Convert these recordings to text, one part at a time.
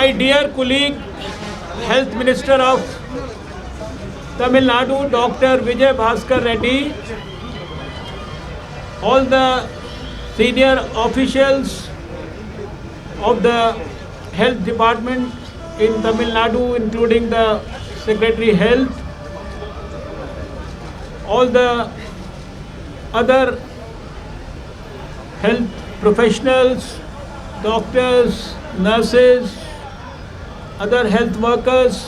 My dear colleague, Health Minister of Tamil Nadu, Dr. Vijay Bhaskar Reddy, all the senior officials of the Health Department in Tamil Nadu, including the Secretary Health, all the other health professionals, doctors, nurses, other health workers,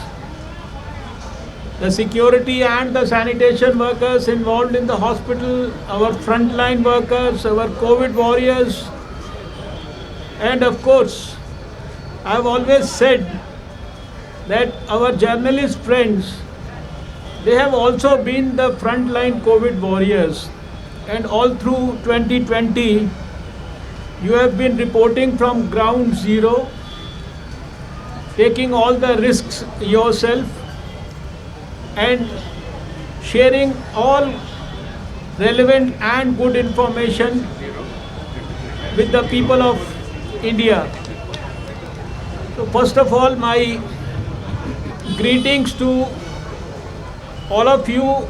the security and the sanitation workers involved in the hospital, our frontline workers, our COVID warriors, and of course, I have always said that our journalist friends, they have also been the frontline COVID warriors, and all through 2020, you have been reporting from ground zero, taking all the risks yourself and sharing all relevant and good information with the people of India. So first of all, my greetings to all of you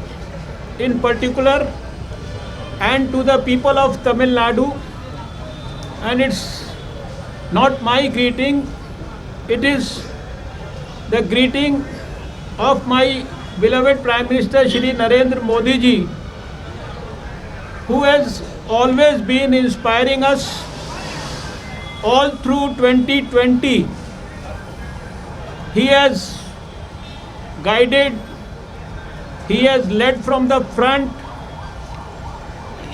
in particular and to the people of Tamil Nadu. And it's not my greeting, it is the greeting of my beloved Prime Minister Shri Narendra Modi ji, who has always been inspiring us all through 2020. He has guided, he has led from the front,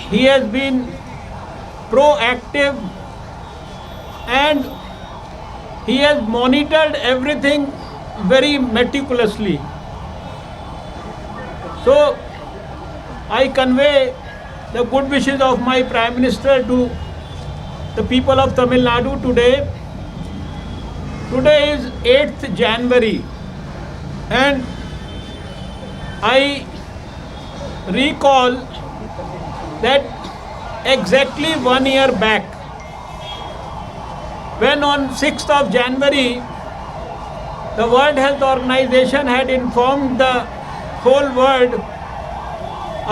he has been proactive, and he has monitored everything very meticulously. So I convey the good wishes of my Prime Minister to the people of Tamil Nadu today. Today is 8th January, and I recall that exactly 1 year back, when on 6th of January, the World Health Organization had informed the whole world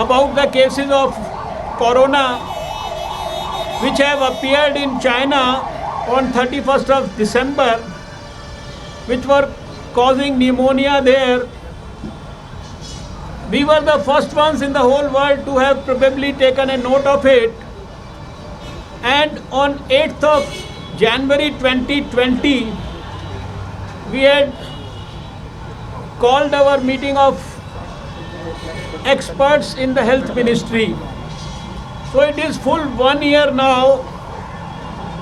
about the cases of corona which have appeared in China on 31st of December, which were causing pneumonia there. We were the first ones in the whole world to have probably taken a note of it, and on 8th of January 2020, we had called our meeting of experts in the health ministry. So it is full 1 year now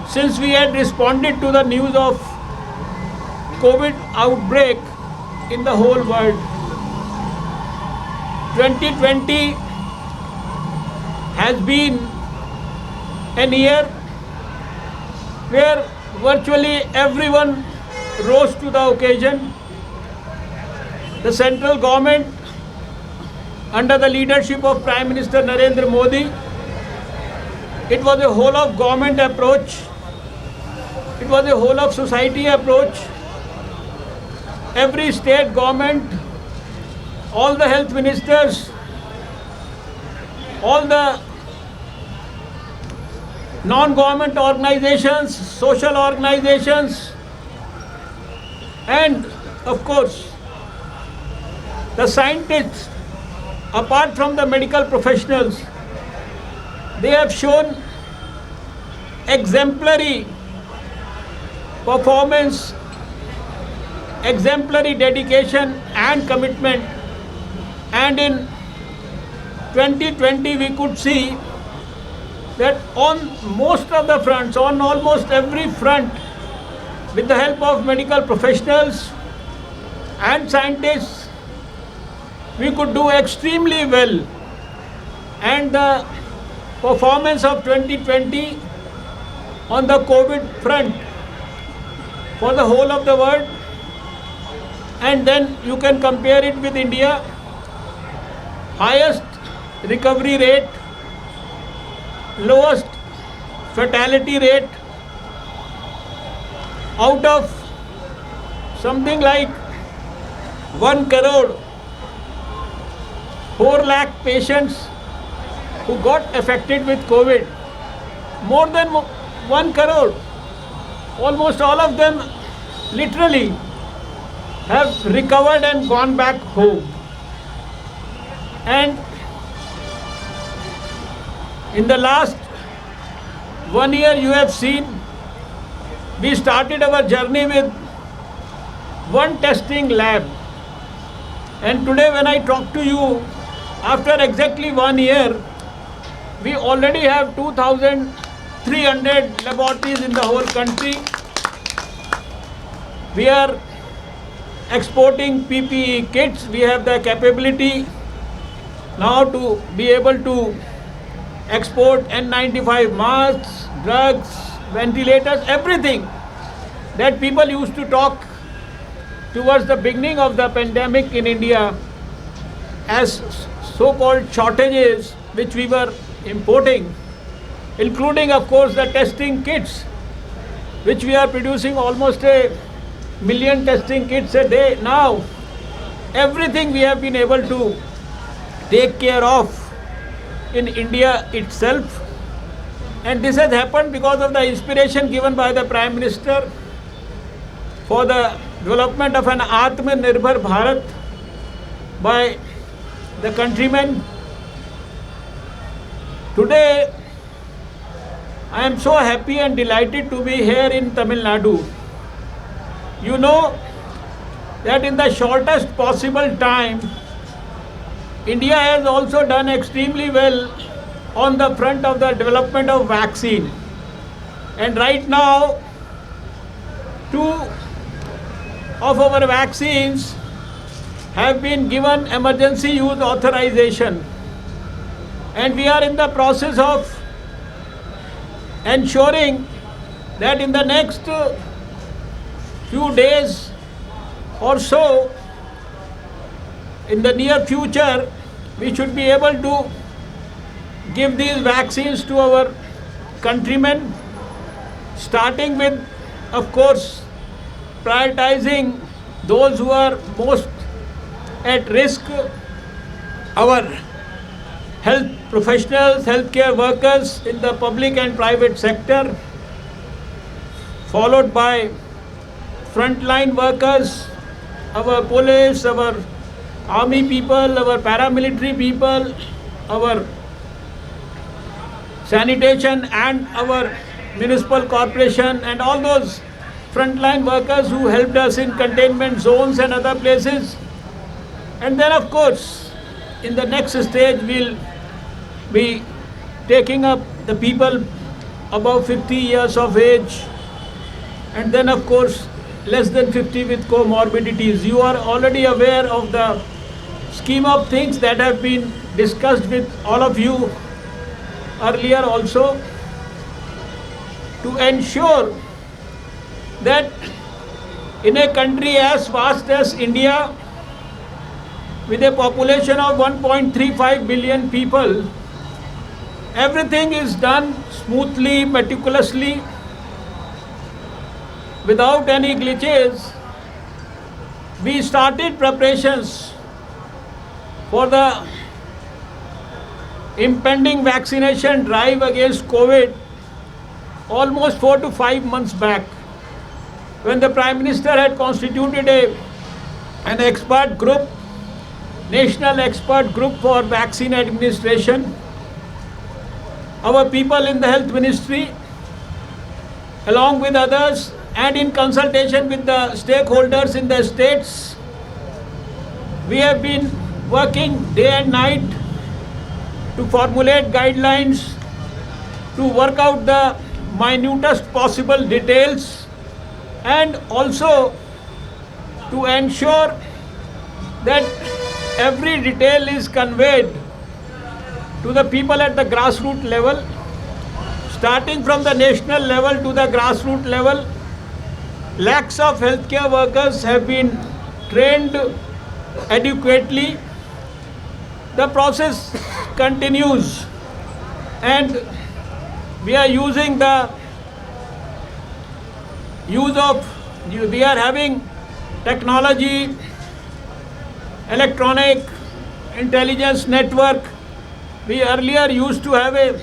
since we had responded to the news of COVID outbreak in the whole world. 2020 has been a year where virtually everyone rose to the occasion. The central government, under the leadership of Prime Minister Narendra Modi, it was a whole of government approach, it was a whole of society approach. Every state government, all the health ministers, all the non-government organizations, social organizations, and of course the scientists, apart from the medical professionals, they have shown exemplary performance, exemplary dedication and commitment. And in 2020 we could see that on most of the fronts, on almost every front, with the help of medical professionals and scientists, we could do extremely well. And the performance of 2020 on the COVID front for the whole of the world, and then you can compare it with India, highest recovery rate, lowest fatality rate, out of something like 1 crore 4 lakh patients who got affected with COVID. More than 1 crore. Almost all of them literally have recovered and gone back home. And in the last 1 year, you have seen we started our journey with one testing lab. And today, when I talk to you, after exactly 1 year, we already have 2,300 laboratories in the whole country. We are exporting PPE kits. We have the capability now to be able to export N95 masks, drugs, ventilators, everything that people used to talk towards the beginning of the pandemic in India as so-called shortages which we were importing, including of course the testing kits, which we are producing almost 1 million testing kits a day now. Everything we have been able to take care of in India itself, and this has happened because of the inspiration given by the Prime Minister for the development of an Atmanirbhar Bharat by the countrymen. Today, I am so happy and delighted to be here in Tamil Nadu. You know that in the shortest possible time, India has also done extremely well on the front of the development of vaccine. And right now, 2 of our vaccines have been given emergency use authorization. And we are in the process of ensuring that in the next few days or so, in the near future, we should be able to give these vaccines to our countrymen, starting with, of course, prioritizing those who are most at risk, our health professionals, healthcare workers in the public and private sector, followed by frontline workers, our police, our army people, our paramilitary people, our sanitation and our municipal corporation, and all those frontline workers who helped us in containment zones and other places. And then of course, in the next stage, we'll be taking up the people above 50 years of age, and then of course less than 50 with comorbidities. You are already aware of the scheme of things that have been discussed with all of you earlier also, to ensure that in a country as vast as India, with a population of 1.35 billion people, everything is done smoothly, meticulously, without any glitches. We started preparations for the impending vaccination drive against COVID almost 4 to 5 months back, when the Prime Minister had constituted an expert group, national expert group for vaccine administration. Our people in the health ministry, along with others, and in consultation with the stakeholders in the states, we have been working day and night to formulate guidelines, to work out the minutest possible details, and also to ensure that every detail is conveyed to the people at the grassroots level, starting from the national level to the grassroots level. Lakhs of healthcare workers have been trained adequately. The process continues, and we are using the use of, we are having technology, electronic intelligence network. We earlier used to have a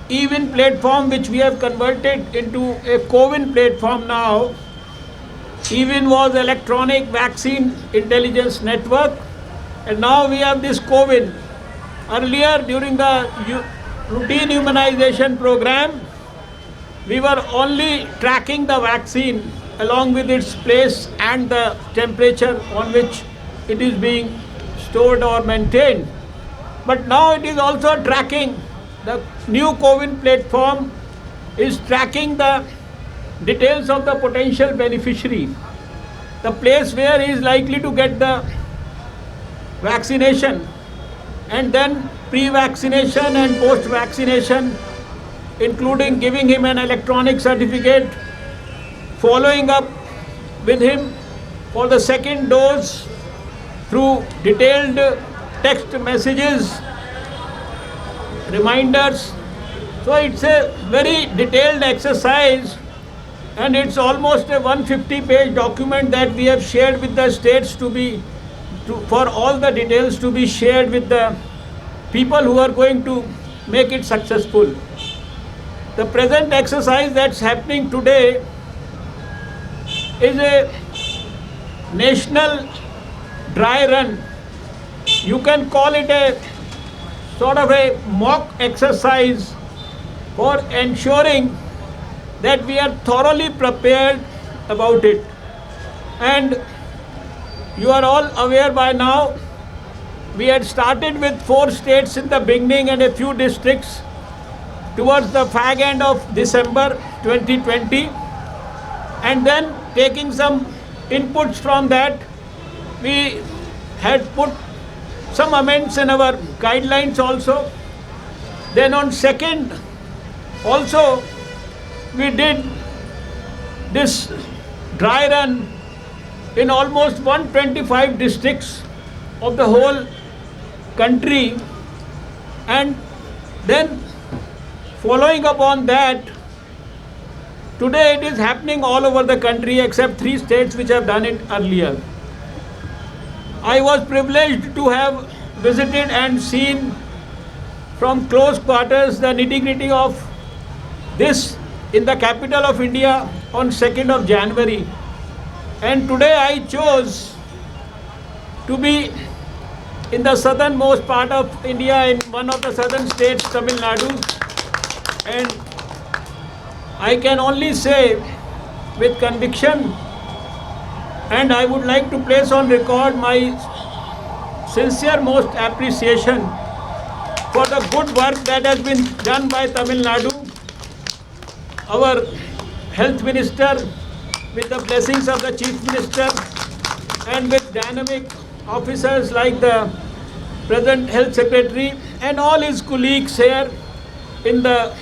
EVIN platform which we have converted into a CoWIN platform now. EVIN was electronic vaccine intelligence network, and now we have this CoWIN. Earlier during the routine immunization program, we were only tracking the vaccine along with its place and the temperature on which it is being stored or maintained. But now it is also tracking. The new CoWIN platform is tracking the details of the potential beneficiary, the place where he is likely to get the vaccination, and then pre-vaccination and post-vaccination, including giving him an electronic certificate, following up with him for the second dose through detailed text messages, reminders. So it's a very detailed exercise, and it's almost a 150-page document that we have shared with the states for all the details to be shared with the people who are going to make it successful. The present exercise that's happening today is a national dry run. You can call it a sort of a mock exercise for ensuring that we are thoroughly prepared about it. And you are all aware by now, we had started with 4 states in the beginning and a few districts towards the fag end of December 2020, and then taking some inputs from that, we had put some amendments in our guidelines also. Then on 2nd also we did this dry run in almost 125 districts of the whole country, and then following up on that, today it is happening all over the country except 3 states which have done it earlier. I was privileged to have visited and seen from close quarters the nitty-gritty of this in the capital of India on 2nd of January. And today I chose to be in the southernmost part of India, in one of the southern states, Tamil Nadu. And I can only say with conviction, and I would like to place on record my sincere most appreciation for the good work that has been done by Tamil Nadu. Our health minister, with the blessings of the chief minister, and with dynamic officers like the present health secretary and all his colleagues here in the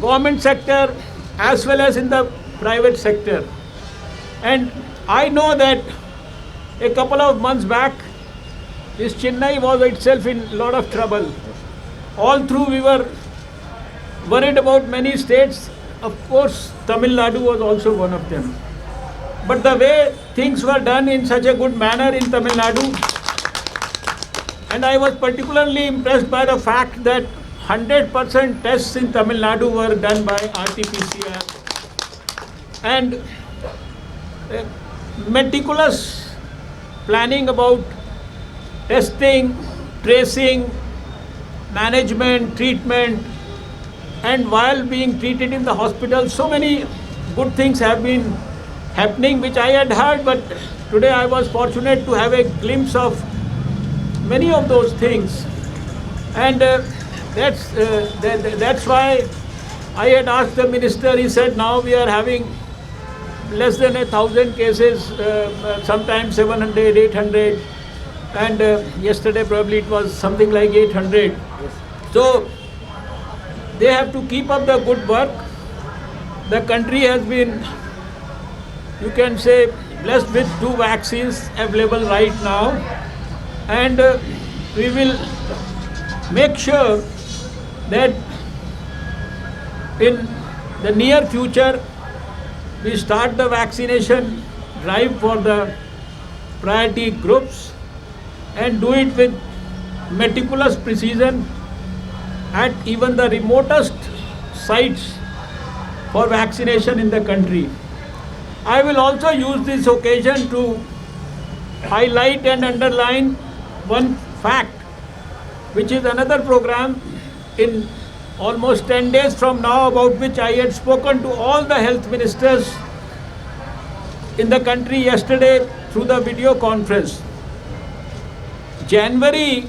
government sector as well as in the private sector. And I know that a couple of months back, this Chennai was itself in a lot of trouble. All through we were worried about many states. Of course, Tamil Nadu was also one of them. But the way things were done in such a good manner in Tamil Nadu, and I was particularly impressed by the fact that 100% tests in Tamil Nadu were done by RT-PCR, and meticulous planning about testing, tracing, management, treatment, and while being treated in the hospital, so many good things have been happening which I had heard, but today I was fortunate to have a glimpse of many of those things. And that's why I had asked the minister. He said now we are having less than 1,000 cases, sometimes 700, 800, and yesterday probably it was something like 800. Yes. So they have to keep up the good work. The country has been, you can say, blessed with 2 vaccines available right now, and we will make sure that in the near future we start the vaccination drive for the priority groups and do it with meticulous precision at even the remotest sites for vaccination in the country. I will also use this occasion to highlight and underline one fact, which is another program in almost 10 days from now, about which I had spoken to all the health ministers in the country yesterday through the video conference. January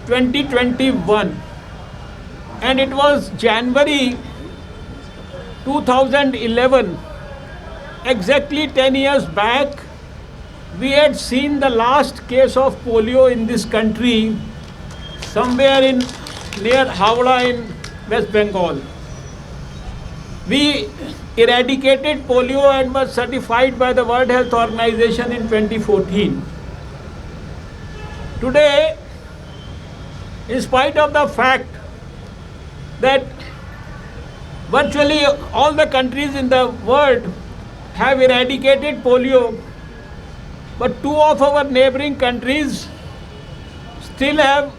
2021, and it was January 2011, exactly 10 years back, we had seen the last case of polio in this country somewhere in near Howrah in West Bengal. We eradicated polio and was certified by the World Health Organization in 2014. Today, in spite of the fact that virtually all the countries in the world have eradicated polio, but two of our neighboring countries still have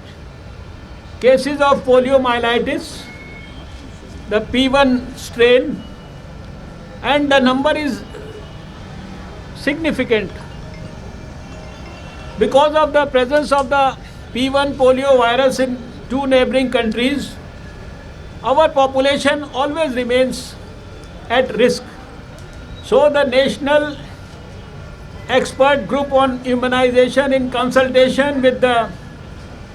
cases of poliomyelitis, the P1 strain, and the number is significant. Because of the presence of the P1 polio virus in two neighboring countries, our population always remains at risk. So the National Expert Group on Immunization, in consultation with the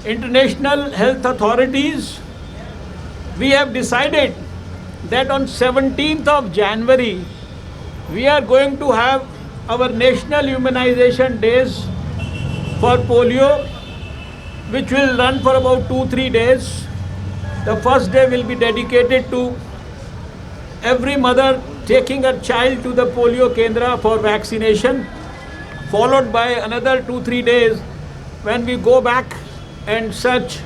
international health authorities, we have decided that on 17th of January, we are going to have our national immunization days for polio, which will run for about 2-3 days. The first day will be dedicated to every mother taking her child to the polio kendra for vaccination, followed by another 2-3 days when we go back and search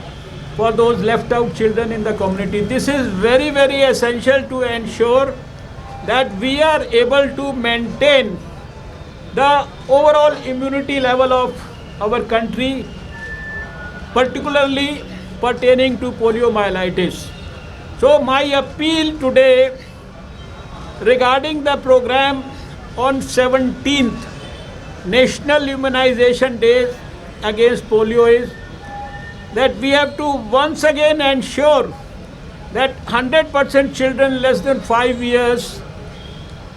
for those left out children in the community. This is very, very essential to ensure that we are able to maintain the overall immunity level of our country, particularly pertaining to poliomyelitis. So my appeal today regarding the program on 17th National Immunization Day against polio is that we have to once again ensure that 100% children less than 5 years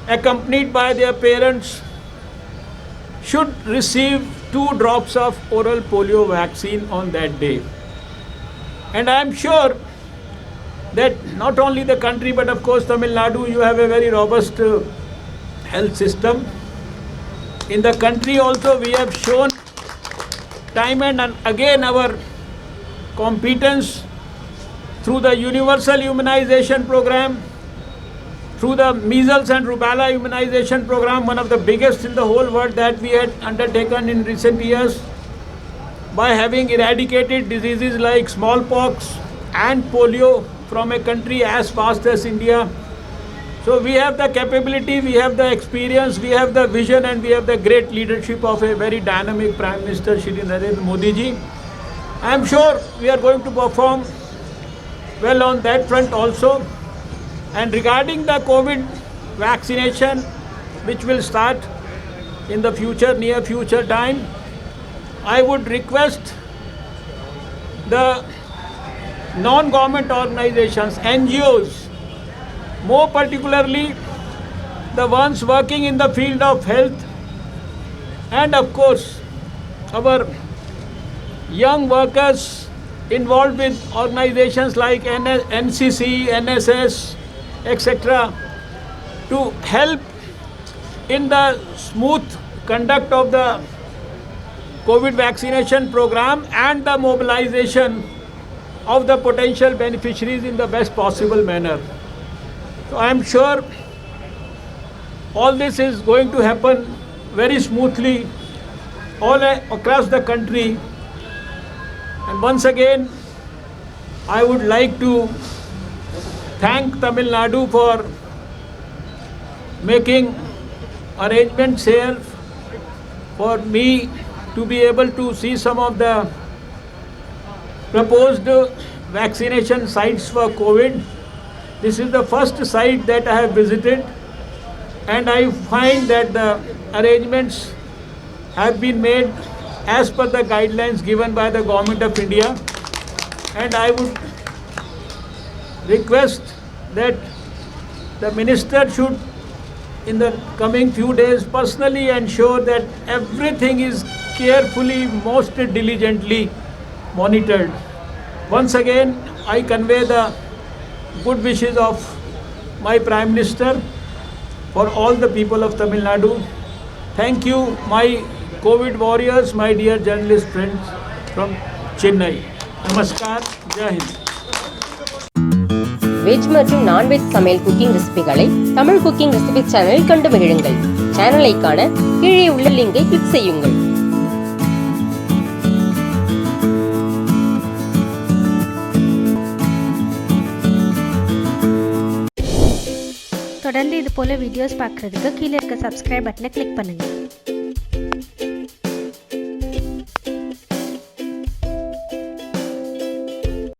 accompanied by their parents should receive 2 drops of oral polio vaccine on that day. And I am sure that not only the country, but of course Tamil Nadu, you have a very robust health system. In the country also we have shown time and again our competence through the universal immunization program, through the measles and rubella immunization program, one of the biggest in the whole world that we had undertaken in recent years, by having eradicated diseases like smallpox and polio from a country as vast as India. So we have the capability, we have the experience, we have the vision, and we have the great leadership of a very dynamic Prime Minister Shri Narendra Modi ji. I am sure we are going to perform well on that front also. And regarding the COVID vaccination, which will start in the future, near future time, I would request the non-government organizations, NGOs, more particularly the ones working in the field of health, and of course our young workers involved with organizations like NCC, NSS, etc., to help in the smooth conduct of the COVID vaccination program and the mobilization of the potential beneficiaries in the best possible manner. So I am sure all this is going to happen very smoothly all across the country. And once again, I would like to thank Tamil Nadu for making arrangements here for me to be able to see some of the proposed vaccination sites for COVID. This is the first site that I have visited, and I find that the arrangements have been made as per the guidelines given by the Government of India, and I would request that the minister should in the coming few days personally ensure that everything is carefully, most diligently monitored. Once again, I convey the good wishes of my Prime Minister for all the people of Tamil Nadu. Thank you, my COVID warriors, my dear journalist friends from Chennai. Namaskar, Jai Hind. Veg மற்றும் non veg சமையல் cooking ரெசிபிகளை Tamil cooking recipe சேனலில் கண்டு மகிழுங்கள். சேனலை காண கீழே உள்ள லிங்கை கிளிக் செய்யுங்கள். தொடர்ந்து இது போல வீடியோஸ் பார்க்குறதுக்கு கீழே இருக்க சப்ஸ்கிரைப் பட்டனை கிளிக் பண்ணுங்கள்.